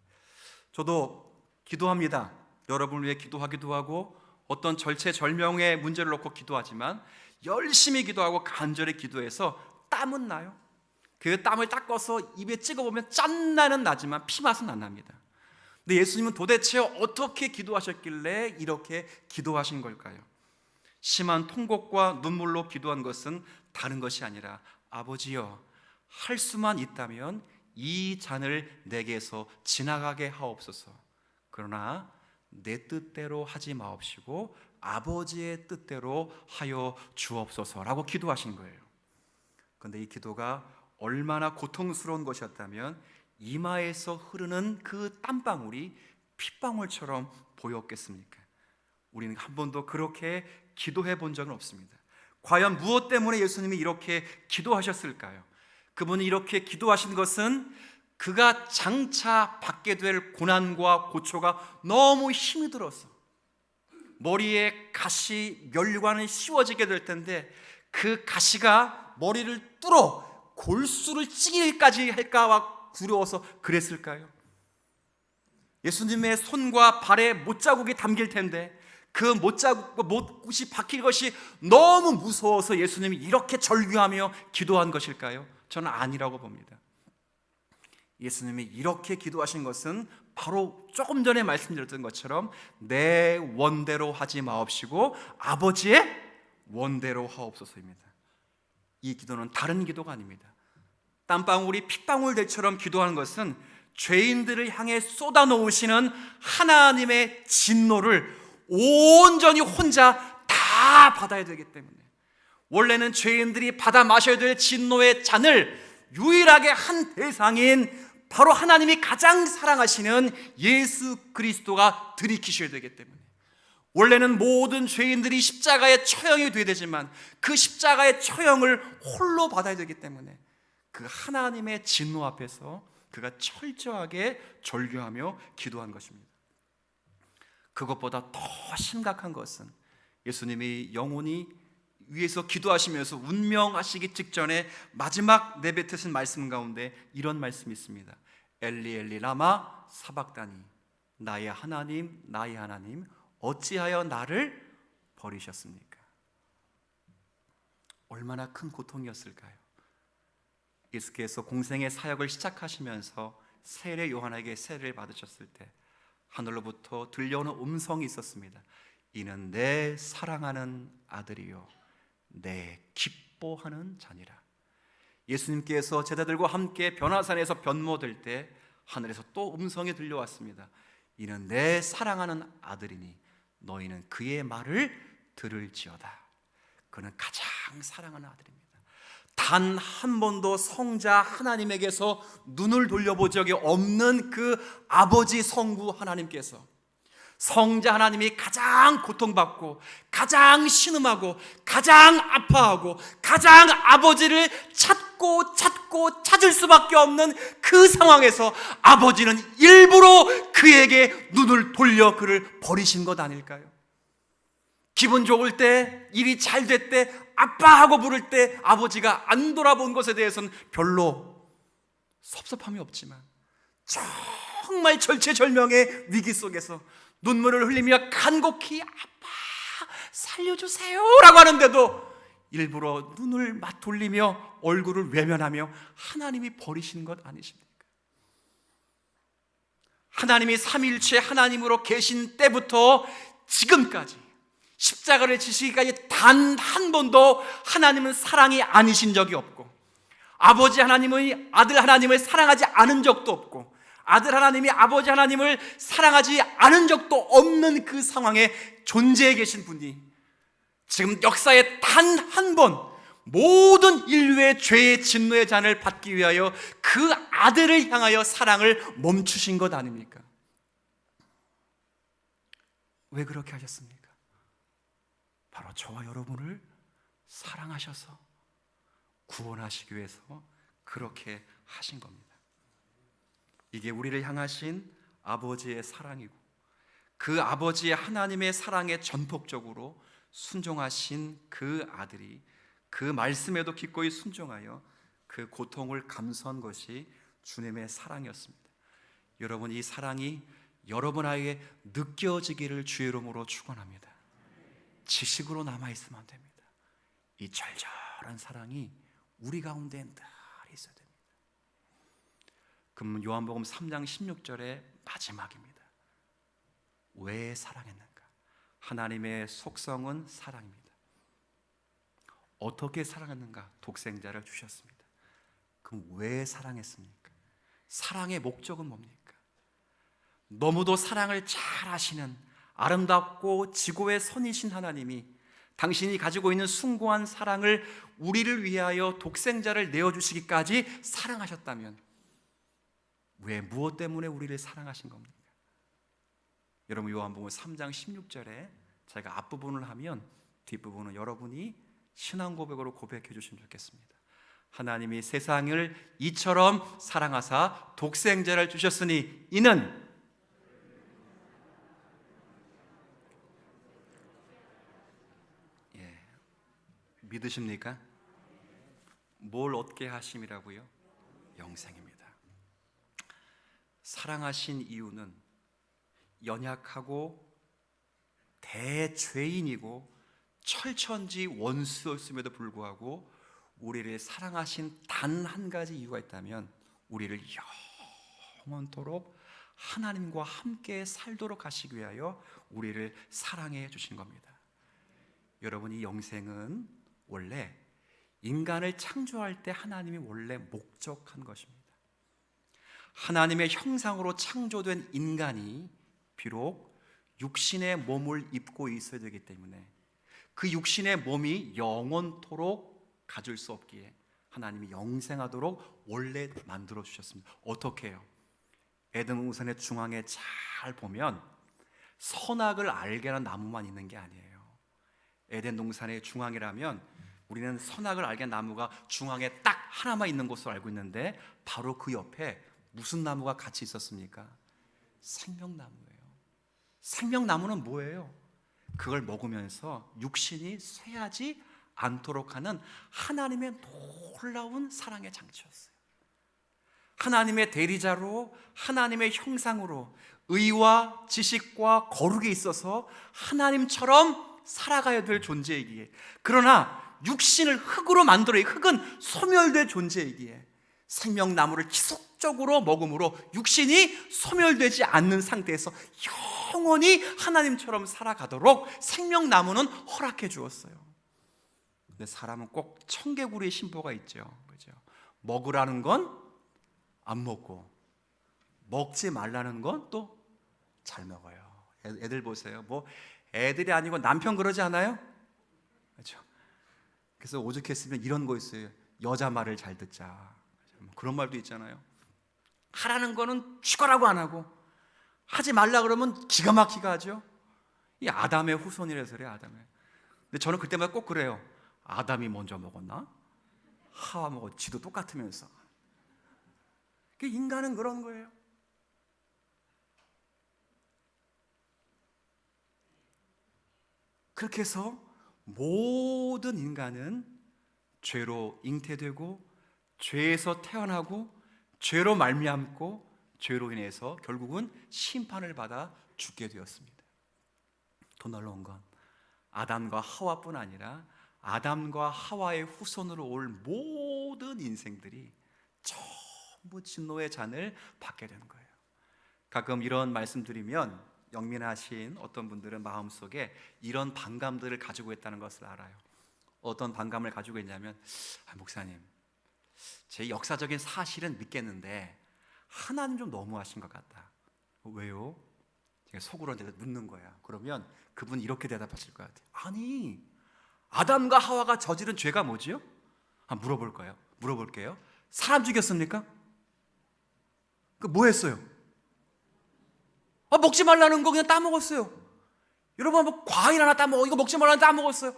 저도 기도합니다. 여러분을 위해 기도하기도 하고 어떤 절체절명의 문제를 놓고 기도하지만 열심히 기도하고 간절히 기도해서 땀은 나요. 그 땀을 닦아서 입에 찍어보면 짠나는 나지만 피맛은 안 납니다. 근데 예수님은 도대체 어떻게 기도하셨길래 이렇게 기도하신 걸까요? 심한 통곡과 눈물로 기도한 것은 다른 것이 아니라, 아버지여, 할 수만 있다면 이 잔을 내게서 지나가게 하옵소서. 그러나 내 뜻대로 하지 마옵시고 아버지의 뜻대로 하여 주옵소서라고 기도하신 거예요. 그런데 이 기도가 얼마나 고통스러운 것이었다면 이마에서 흐르는 그 땀방울이 핏방울처럼 보였겠습니까? 우리는 한 번도 그렇게 기도해 본 적은 없습니다. 과연 무엇 때문에 예수님이 이렇게 기도하셨을까요? 그분이 이렇게 기도하신 것은 그가 장차 받게 될 고난과 고초가 너무 힘이 들어서 머리에 가시 멸관이 씌워지게 될 텐데 그 가시가 머리를 뚫어 골수를 찌기까지 할까 두려워서 그랬을까요? 예수님의 손과 발에 못자국이 담길 텐데 그 못이 박힐 것이 너무 무서워서 예수님이 이렇게 절규하며 기도한 것일까요? 저는 아니라고 봅니다. 예수님이 이렇게 기도하신 것은 바로 조금 전에 말씀드렸던 것처럼 내 원대로 하지 마옵시고 아버지의 원대로 하옵소서입니다. 이 기도는 다른 기도가 아닙니다. 땀방울이 핏방울들처럼 기도하는 것은 죄인들을 향해 쏟아놓으시는 하나님의 진노를 온전히 혼자 다 받아야 되기 때문에, 원래는 죄인들이 받아 마셔야 될 진노의 잔을 유일하게 한 대상인 바로 하나님이 가장 사랑하시는 예수 그리스도가 들이키셔야 되기 때문에, 원래는 모든 죄인들이 십자가의 처형이 되어야 되지만 그 십자가의 처형을 홀로 받아야 되기 때문에 그 하나님의 진노 앞에서 그가 철저하게 절규하며 기도한 것입니다. 그것보다 더 심각한 것은 예수님이 영혼이 위에서 기도하시면서 운명하시기 직전에 마지막 내뱉으신 말씀 가운데 이런 말씀이 있습니다. 엘리 엘리 라마 사박다니, 나의 하나님 나의 하나님 어찌하여 나를 버리셨습니까? 얼마나 큰 고통이었을까요? 예수께서 공생의 사역을 시작하시면서 세례 요한에게 세례를 받으셨을 때 하늘로부터 들려오는 음성이 있었습니다. 이는 내 사랑하는 아들이요 내 기뻐하는 자니라. 예수님께서 제자들과 함께 변화산에서 변모될 때 하늘에서 또 음성이 들려왔습니다. 이는 내 사랑하는 아들이니 너희는 그의 말을 들을지어다. 그는 가장 사랑하는 아들입니다. 단 한 번도 성자 하나님에게서 눈을 돌려본 적이 없는 그 아버지 성부 하나님께서 성자 하나님이 가장 고통받고 가장 신음하고 가장 아파하고 가장 아버지를 찾고 찾을 수밖에 없는 그 상황에서 아버지는 일부러 그에게 눈을 돌려 그를 버리신 것 아닐까요? 기분 좋을 때, 일이 잘 될 때, 아빠하고 부를 때 아버지가 안 돌아본 것에 대해서는 별로 섭섭함이 없지만 정말 절체절명의 위기 속에서 눈물을 흘리며 간곡히 아빠 살려주세요 라고 하는데도 일부러 눈을 막 돌리며 얼굴을 외면하며 하나님이 버리신 것 아니십니까? 하나님이 삼위일체 하나님으로 계신 때부터 지금까지 십자가를 지시기까지 단 한 번도 하나님은 사랑이 아니신 적이 없고 아버지 하나님의 아들 하나님을 사랑하지 않은 적도 없고 아들 하나님이 아버지 하나님을 사랑하지 않은 적도 없는 그 상황에 존재해 계신 분이 지금 역사에 단 한 번 모든 인류의 죄의 진노의 잔을 받기 위하여 그 아들을 향하여 사랑을 멈추신 것 아닙니까? 왜 그렇게 하셨습니까? 바로 저와 여러분을 사랑하셔서 구원하시기 위해서 그렇게 하신 겁니다. 이게 우리를 향하신 아버지의 사랑이고 그 아버지의 하나님의 사랑에 전폭적으로 순종하신 그 아들이 그 말씀에도 기꺼이 순종하여 그 고통을 감수한 것이 주님의 사랑이었습니다. 여러분, 이 사랑이 여러분에게 느껴지기를 주의 이름으로 축원합니다. 지식으로 남아있으면 안 됩니다. 이 절절한 사랑이 우리 가운데 늘 있어야 됩니다. 그럼 요한복음 3장 16절의 마지막입니다. 왜 사랑했는가? 하나님의 속성은 사랑입니다. 어떻게 사랑했는가? 독생자를 주셨습니다. 그럼 왜 사랑했습니까? 사랑의 목적은 뭡니까? 너무도 사랑을 잘 아시는 아름답고 지고의 선이신 하나님이 당신이 가지고 있는 숭고한 사랑을 우리를 위하여 독생자를 내어주시기까지 사랑하셨다면 왜 무엇 때문에 우리를 사랑하신 겁니까? 여러분, 요한복음 3장 16절에 제가 앞부분을 하면 뒷부분은 여러분이 신앙 고백으로 고백해 주시면 좋겠습니다. 하나님이 세상을 이처럼 사랑하사 독생자를 주셨으니 이는 믿으십니까? 뭘 얻게 하심이라고요? 영생입니다. 사랑하신 이유는 연약하고 대죄인이고 철천지 원수였음에도 불구하고 우리를 사랑하신 단 한 가지 이유가 있다면 우리를 영원토록 하나님과 함께 살도록 하시기 위하여 우리를 사랑해 주신 겁니다. 여러분, 이 영생은 원래 인간을 창조할 때 하나님이 원래 목적한 것입니다. 하나님의 형상으로 창조된 인간이 비록 육신의 몸을 입고 있어야 되기 때문에 그 육신의 몸이 영원토록 가질 수 없기에 하나님이 영생하도록 원래 만들어 주셨습니다. 어떻게 해요? 에덴 동산의 중앙에 잘 보면 선악을 알게 하는 나무만 있는 게 아니에요. 에덴 동산의 중앙이라면 우리는 선악을 알게 한 나무가 중앙에 딱 하나만 있는 것으로 알고 있는데 바로 그 옆에 무슨 나무가 같이 있었습니까? 생명나무예요. 생명나무는 뭐예요? 그걸 먹으면서 육신이 쇠하지 않도록 하는 하나님의 놀라운 사랑의 장치였어요. 하나님의 대리자로, 하나님의 형상으로 의와 지식과 거룩에 있어서 하나님처럼 살아가야 될 존재이기에, 그러나 육신을 흙으로 만들어 흙은 소멸될 존재이기에 생명나무를 지속적으로 먹음으로 육신이 소멸되지 않는 상태에서 영원히 하나님처럼 살아가도록 생명나무는 허락해 주었어요. 근데 사람은 꼭 청개구리의 심보가 있죠. 그죠? 먹으라는 건 안 먹고, 먹지 말라는 건 또 잘 먹어요. 애들 보세요. 뭐 애들이 아니고 남편 그러지 않아요? 그렇죠? 그래서 오죽했으면 이런 거 있어요. 여자 말을 잘 듣자. 그런 말도 있잖아요. 하라는 거는 죽어라고 안 하고, 하지 말라 그러면 기가 막히게 하죠. 이 아담의 후손이라서 그래요. 아담의. 근데 저는 그때마다 꼭 그래요. 아담이 먼저 먹었나? 하와 먹었, 지도 똑같으면서. 인간은 그런 거예요. 그렇게 해서 모든 인간은 죄로 잉태되고, 죄에서 태어나고, 죄로 말미암고, 죄로 인해서 결국은 심판을 받아 죽게 되었습니다. 더 놀라운 건 아담과 하와뿐 아니라 아담과 하와의 후손으로 올 모든 인생들이 전부 진노의 잔을 받게 되는 거예요. 가끔 이런 말씀드리면 영민하신 어떤 분들은 마음속에 이런 반감들을 가지고 있다는 것을 알아요. 어떤 반감을 가지고 있냐면, 목사님, 제 역사적인 사실은 믿겠는데 하나님 좀 너무하신 것 같다. 왜요? 제가 속으로 묻는 거야. 그러면 그분 이렇게 대답하실 것 같아요. 아니, 아담과 하와가 저지른 죄가 뭐지요? 물어볼게요. 사람 죽였습니까? 그 뭐 했어요? 먹지 말라는 거 그냥 따먹었어요. 여러분, 뭐 과일 하나 따먹어, 이거 먹지 말라는 따먹었어요.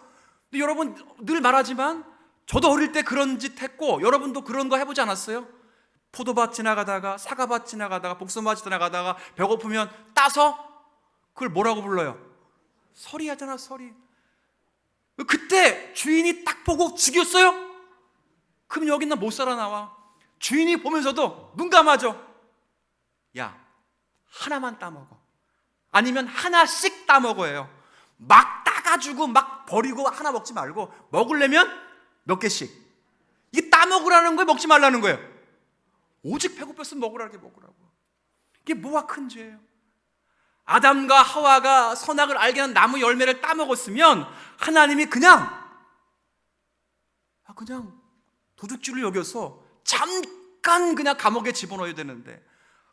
근데 여러분 늘 말하지만 저도 어릴 때 그런 짓 했고, 여러분도 그런 거 해보지 않았어요? 포도밭 지나가다가, 사과밭 지나가다가, 복숭아밭 지나가다가 배고프면 따서 그걸 뭐라고 불러요? 서리 하잖아, 서리. 그때 주인이 딱 보고 죽였어요? 그럼 여긴 나 못 살아 나와. 주인이 보면서도 눈 감아줘. 야, 하나만 따먹어. 아니면 하나씩 따먹어요. 막 따가지고 막 버리고 하나 먹지 말고, 먹으려면 몇 개씩. 이게 따먹으라는 거예요, 먹지 말라는 거예요? 오직 배고팠으면 먹으라고. 이게 뭐가 큰 죄예요? 아담과 하와가 선악을 알게 한 나무 열매를 따먹었으면 하나님이 그냥 도둑질을 여겨서 잠깐 그냥 감옥에 집어넣어야 되는데,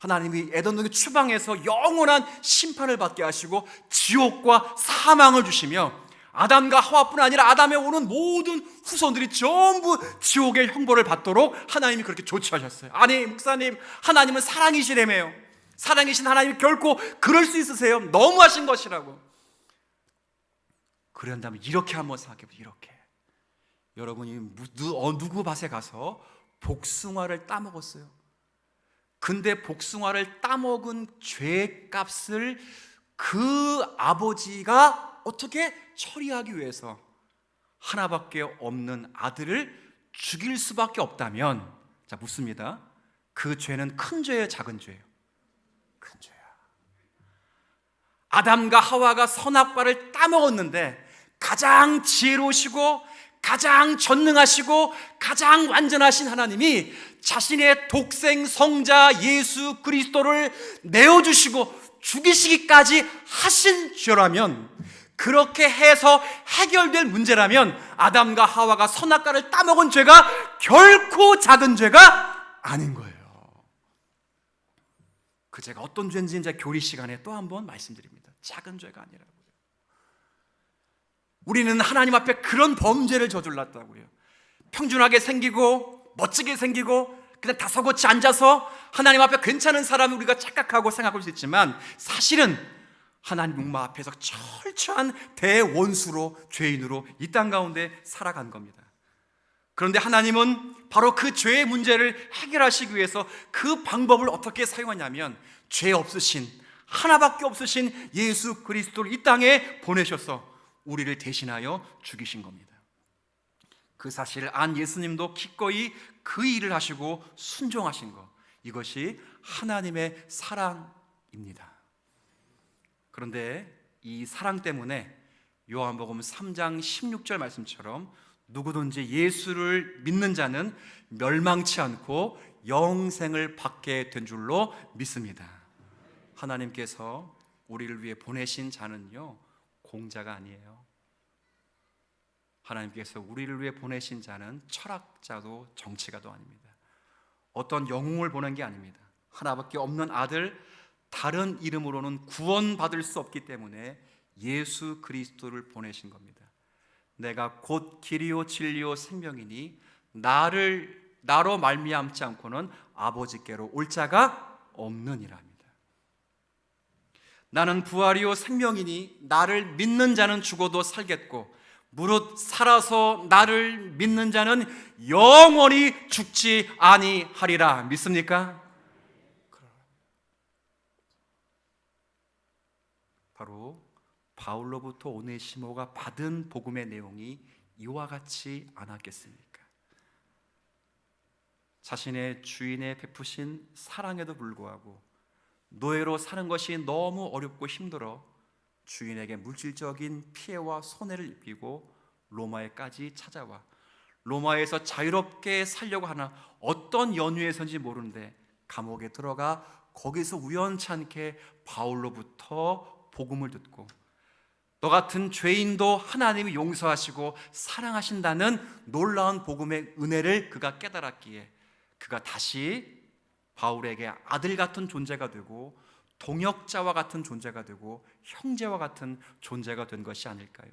하나님이 에덴 동의 추방해서 영원한 심판을 받게 하시고 지옥과 사망을 주시며, 아담과 하와뿐 아니라 아담에 오는 모든 후손들이 전부 지옥의 형벌을 받도록 하나님이 그렇게 조치하셨어요. 아니, 목사님, 하나님은 사랑이시라며요. 사랑이신 하나님이 결코 그럴 수 있으세요? 너무하신 것이라고. 그런다면 이렇게 한번 생각해보세요. 이렇게 여러분이 누구 밭에 가서 복숭아를 따먹었어요. 근데 복숭아를 따먹은 죄값을 그 아버지가 어떻게 처리하기 위해서 하나밖에 없는 아들을 죽일 수밖에 없다면, 자, 묻습니다. 그 죄는 큰 죄예요, 작은 죄예요? 큰 죄야. 아담과 하와가 선악과를 따먹었는데 가장 지혜로우시고 가장 전능하시고 가장 완전하신 하나님이 자신의 독생 성자 예수 그리스도를 내어주시고 죽이시기까지 하신 죄라면, 그렇게 해서 해결될 문제라면, 아담과 하와가 선악과를 따먹은 죄가 결코 작은 죄가 아닌 거예요. 그 죄가 어떤 죄인지 이제 교리 시간에 또 한번 말씀드립니다. 작은 죄가 아니라고요. 우리는 하나님 앞에 그런 범죄를 저질렀다고요. 평준하게 생기고 멋지게 생기고 그냥 다소곳이 앉아서 하나님 앞에 괜찮은 사람을 우리가 착각하고 생각할 수 있지만, 사실은 하나님 묵마 앞에서 철저한 대원수로, 죄인으로 이 땅 가운데 살아간 겁니다. 그런데 하나님은 바로 그 죄의 문제를 해결하시기 위해서 그 방법을 어떻게 사용하냐면 죄 없으신, 하나밖에 없으신 예수 그리스도를 이 땅에 보내셔서 우리를 대신하여 죽이신 겁니다. 그 사실을 안 예수님도 기꺼이 그 일을 하시고 순종하신 것, 이것이 하나님의 사랑입니다. 그런데 이 사랑 때문에 요한복음 3장 16절 말씀처럼 누구든지 예수를 믿는 자는 멸망치 않고 영생을 받게 된 줄로 믿습니다. 하나님께서 우리를 위해 보내신 자는요, 공자가 아니에요. 하나님께서 우리를 위해 보내신 자는 철학자도 정치가도 아닙니다. 어떤 영웅을 보낸 게 아닙니다. 하나밖에 없는 아들, 다른 이름으로는 구원받을 수 없기 때문에 예수 그리스도를 보내신 겁니다. 내가 곧 길이요 진리요 생명이니 나로 말미암지 않고는 아버지께로 올 자가 없느니라. 나는 부활이요 생명이니 나를 믿는 자는 죽어도 살겠고 무릇 살아서 나를 믿는 자는 영원히 죽지 아니하리라. 믿습니까? 바로 바울로부터 오네시모가 받은 복음의 내용이 이와 같지 않았겠습니까? 자신의 주인에 베푸신 사랑에도 불구하고 노예로 사는 것이 너무 어렵고 힘들어 주인에게 물질적인 피해와 손해를 입히고 로마에까지 찾아와 로마에서 자유롭게 살려고 하나 어떤 연유에서인지 모르는데 감옥에 들어가 거기서 우연찮게 바울로부터 복음을 듣고 너 같은 죄인도 하나님이 용서하시고 사랑하신다는 놀라운 복음의 은혜를 그가 깨달았기에 그가 다시 바울에게 아들 같은 존재가 되고 동역자와 같은 존재가 되고 형제와 같은 존재가 된 것이 아닐까요?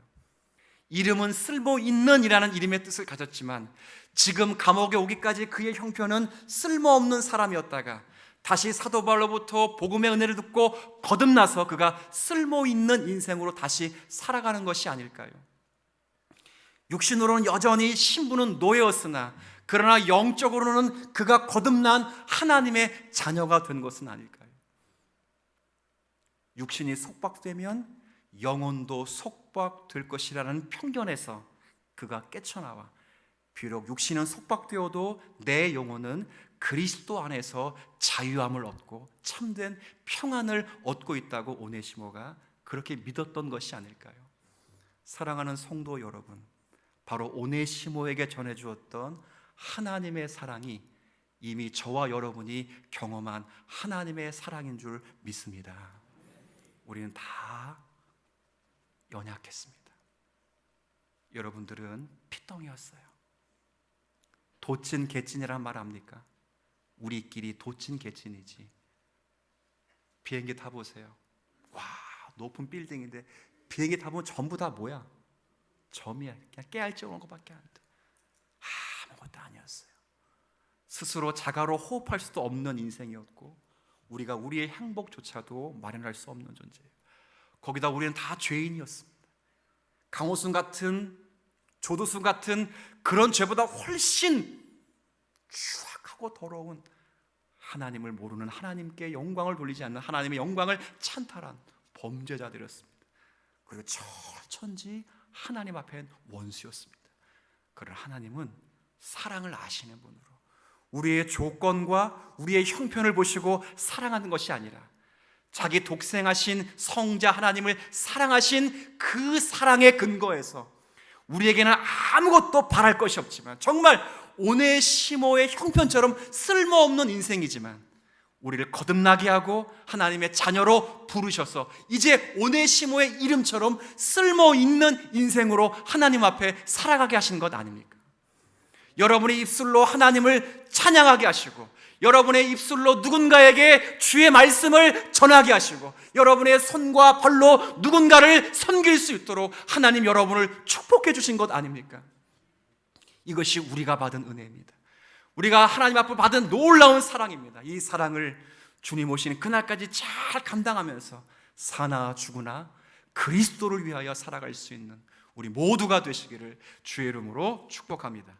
이름은 쓸모 있는 이라는 이름의 뜻을 가졌지만 지금 감옥에 오기까지 그의 형편은 쓸모없는 사람이었다가 다시 사도 바울로부터 복음의 은혜를 듣고 거듭나서 그가 쓸모 있는 인생으로 다시 살아가는 것이 아닐까요? 육신으로는 여전히 신부는 노예였으나 그러나 영적으로는 그가 거듭난 하나님의 자녀가 된 것은 아닐까요? 육신이 속박되면 영혼도 속박될 것이라는 편견에서 그가 깨쳐나와 비록 육신은 속박되어도 내 영혼은 그리스도 안에서 자유함을 얻고 참된 평안을 얻고 있다고 오네시모가 그렇게 믿었던 것이 아닐까요? 사랑하는 성도 여러분, 바로 오네시모에게 전해주었던 하나님의 사랑이 이미 저와 여러분이 경험한 하나님의 사랑인 줄 믿습니다. 우리는 다 연약했습니다. 여러분들은 피덩이였어요. 도찐 개찐이란 말 압니까? 우리끼리 도찐 개찐이지. 비행기 타보세요. 와, 높은 빌딩인데 비행기 타보면 전부 다 뭐야? 점이야. 그냥 깨알지 오는 것밖에 안 돼. 아무것도 아니었어요. 스스로 자가로 호흡할 수도 없는 인생이었고 우리가 우리의 행복조차도 마련할 수 없는 존재예요. 거기다 우리는 다 죄인이었습니다. 강호순 같은, 조두순 같은 그런 죄보다 훨씬 추악하고 더러운 하나님을 모르는, 하나님께 영광을 돌리지 않는, 하나님의 영광을 찬탈한 범죄자들이었습니다. 그리고 천지 하나님 앞엔 원수였습니다. 그러나 하나님은 사랑을 아시는 분으로 우리의 조건과 우리의 형편을 보시고 사랑하는 것이 아니라 자기 독생하신 성자 하나님을 사랑하신 그 사랑의 근거에서 우리에게는 아무것도 바랄 것이 없지만 정말 오네시모의 형편처럼 쓸모없는 인생이지만 우리를 거듭나게 하고 하나님의 자녀로 부르셔서 이제 오네시모의 이름처럼 쓸모있는 인생으로 하나님 앞에 살아가게 하신 것 아닙니까? 여러분의 입술로 하나님을 찬양하게 하시고 여러분의 입술로 누군가에게 주의 말씀을 전하게 하시고 여러분의 손과 발로 누군가를 섬길 수 있도록 하나님 여러분을 축복해 주신 것 아닙니까? 이것이 우리가 받은 은혜입니다. 우리가 하나님 앞에 받은 놀라운 사랑입니다. 이 사랑을 주님 오시는 그날까지 잘 감당하면서 사나 죽으나 그리스도를 위하여 살아갈 수 있는 우리 모두가 되시기를 주의 이름으로 축복합니다.